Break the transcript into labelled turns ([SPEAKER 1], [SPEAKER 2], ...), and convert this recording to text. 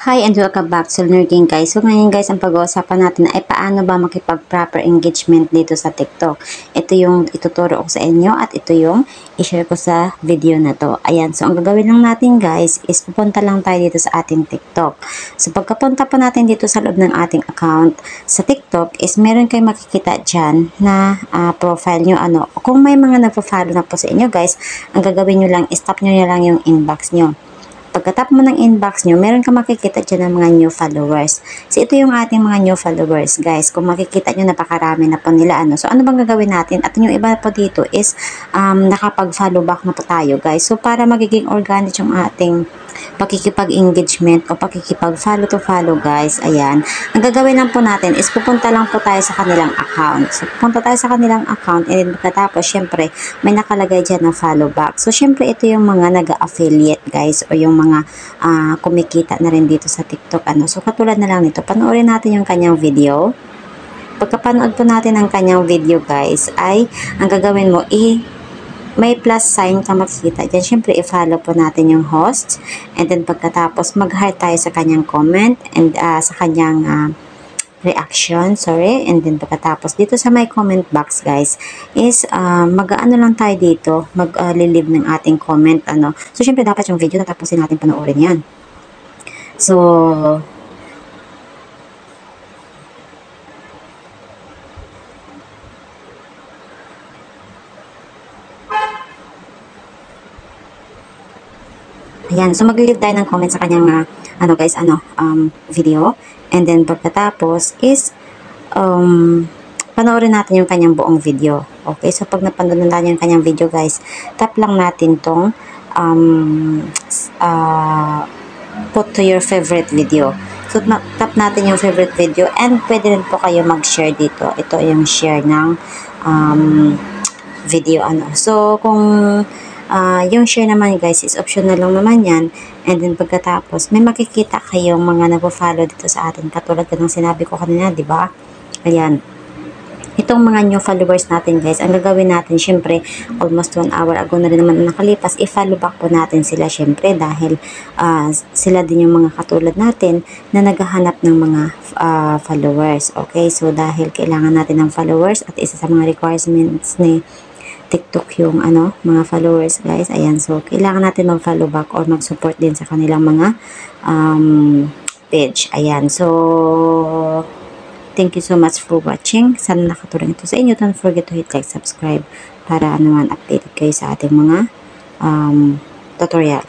[SPEAKER 1] Hi and welcome back to Learning guys. So ngayon guys, ang pag-uusapan natin ay paano ba makipag-proper engagement dito sa TikTok. Ito yung ituturo ko sa inyo at ito yung i-share ko sa video na to. Ayan, so ang gagawin lang natin guys is pupunta lang tayo dito sa ating TikTok. So pagkapunta po natin dito sa loob ng ating account sa TikTok is meron kayong makikita dyan na profile nyo. Kung may mga nagpo-follow na po sa inyo guys, ang gagawin nyo lang is tap nyo lang yung inbox nyo. Pagkatap mo ng inbox nyo, meron ka makikita dyan ng mga new followers. So, ito yung ating mga new followers, guys. Kung makikita nyo, napakarami na po nila. So, ano bang gagawin natin? At yung iba po dito is, nakapag-follow back na po tayo, guys. So, para magiging organic yung ating pakikipag-engagement o pakikipag-follow to follow, guys. Ayan. Ang gagawin lang po natin is pupunta lang po tayo sa kanilang account. So, pupunta tayo sa kanilang account and then pagkatapos, syempre, may nakalagay dyan na follow back. So, syempre, ito yung mga nag-affiliate, guys, o yung mga kumikita na rin dito sa TikTok. So, katulad na lang nito. Panoorin natin yung kanyang video. Pagkapanood po natin ang kanyang video, guys, ay ang gagawin mo, may plus sign ka makikita dyan. Siyempre, i-follow po natin yung host. And then, pagkatapos, mag-heart tayo sa kanyang comment and sa kanyang reaction, and then pagkatapos dito sa my comment box guys is mag-ano lang tayo dito, mag-leave ng ating comment so syempre dapat yung video natapusin natin panoorin yan. So ayan, so mag-leave tayo ng comment sa kanyang video. And then, pagkatapos is, panoorin natin yung kanyang buong video. Okay, so pag napanood natin yung kanyang video, guys, tap lang natin tong put to your favorite video. So, tap natin yung favorite video and pwede rin po kayo mag-share dito. Ito yung share ng video. So, kung yung share naman guys is optional lang naman yan. And then pagkatapos, may makikita kayong mga nag-follow dito sa atin. Katulad ng sinabi ko kanina, di ba? Ayan. Itong mga new followers natin guys, ang gagawin natin, syempre, almost 1 hour ago na rin naman nakalipas, i-follow back po natin sila syempre dahil sila din yung mga katulad natin na naghahanap ng mga followers. Okay, so dahil kailangan natin ng followers at isa sa mga requirements ni TikTok yung mga followers guys. Ayan, so kailangan natin mag-follow back or mag-support din sa kanilang mga page. Ayan, so thank you so much for watching. Sana nakatulong ito sa inyo. Don't forget to hit like, subscribe para updated kayo sa ating mga tutorial.